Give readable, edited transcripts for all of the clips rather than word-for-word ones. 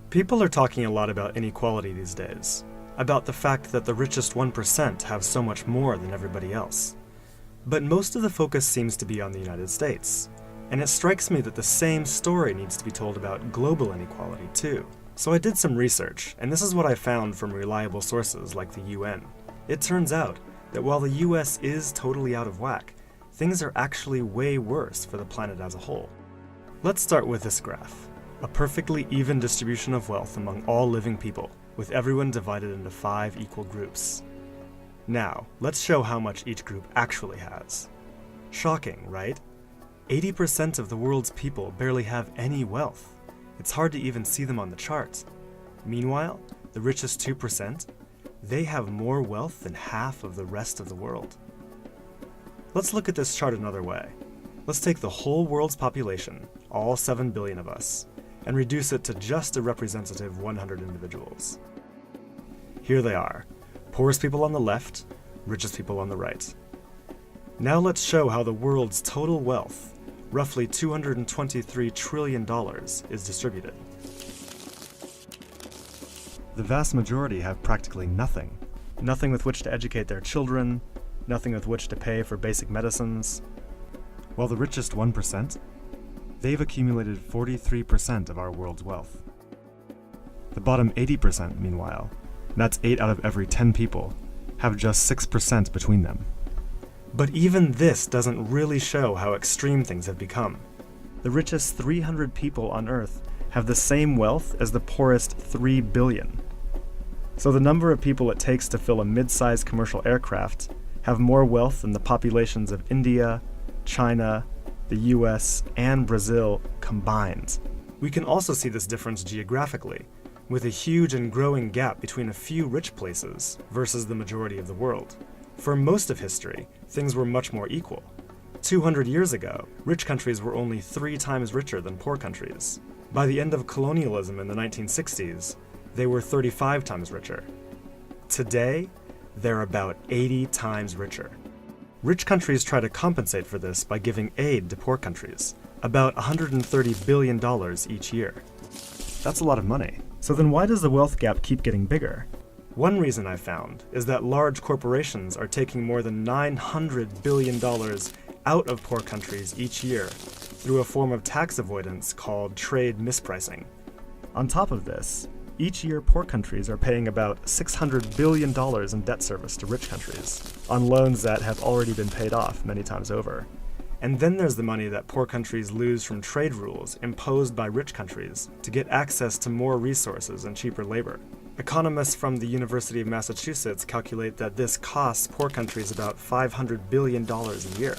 People are talking a lot about inequality these days, about the fact that the richest 1% have so much more than everybody else. But most of the focus seems to be on the United States, and it strikes me that the same story needs to be told about global inequality too. So I did some research, and this is what I found from reliable sources like the UN. It turns out that while the US is totally out of whack, things are actually way worse for the planet as a whole. Let's start with this graph. A perfectly even distribution of wealth among all living people, with everyone divided into 5 equal groups. Now, let's show how much each group actually has. Shocking, right? 80% of the world's people barely have any wealth. It's hard to even see them on the chart. Meanwhile, the richest 2%, they have more wealth than half of the rest of the world. Let's look at this chart another way. Let's take the whole world's population, all 7 billion of us, and reduce it to just a representative 100 individuals. Here they are, poorest people on the left, richest people on the right. Now let's show how the world's total wealth, roughly $223 trillion, is distributed. The vast majority have practically nothing. Nothing with which to educate their children, nothing with which to pay for basic medicines. While the richest 1%, they've accumulated 43% of our world's wealth. The bottom 80%, meanwhile, that's 8 out of every 10 people, have just 6% between them. But even this doesn't really show how extreme things have become. The richest 300 people on Earth have the same wealth as the poorest 3 billion. So the number of people it takes to fill a mid-sized commercial aircraft have more wealth than the populations of India, China, the US, and Brazil combined. We can also see this difference geographically, with a huge and growing gap between a few rich places versus the majority of the world. For most of history, things were much more equal. 200 years ago, rich countries were only 3 times richer than poor countries. By the end of colonialism in the 1960s, they were 35 times richer. Today, they're about 80 times richer. Rich countries try to compensate for this by giving aid to poor countries, about $130 billion each year. That's a lot of money. So then why does the wealth gap keep getting bigger? One reason I found is that large corporations are taking more than $900 billion out of poor countries each year through a form of tax avoidance called trade mispricing. On top of this, each year poor countries are paying about $600 billion in debt service to rich countries, on loans that have already been paid off many times over. And then there's the money that poor countries lose from trade rules imposed by rich countries to get access to more resources and cheaper labor. Economists from the University of Massachusetts calculate that this costs poor countries about $500 billion a year.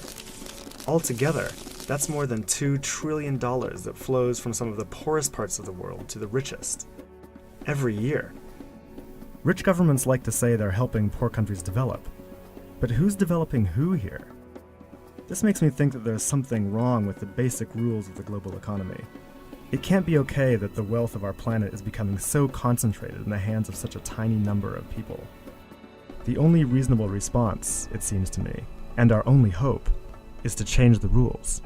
Altogether, that's more than $2 trillion that flows from some of the poorest parts of the world to the richest. Every year. Rich governments like to say they're helping poor countries develop. But who's developing who here? This makes me think that there's something wrong with the basic rules of the global economy. It can't be okay that the wealth of our planet is becoming so concentrated in the hands of such a tiny number of people. The only reasonable response, it seems to me, and our only hope, is to change the rules.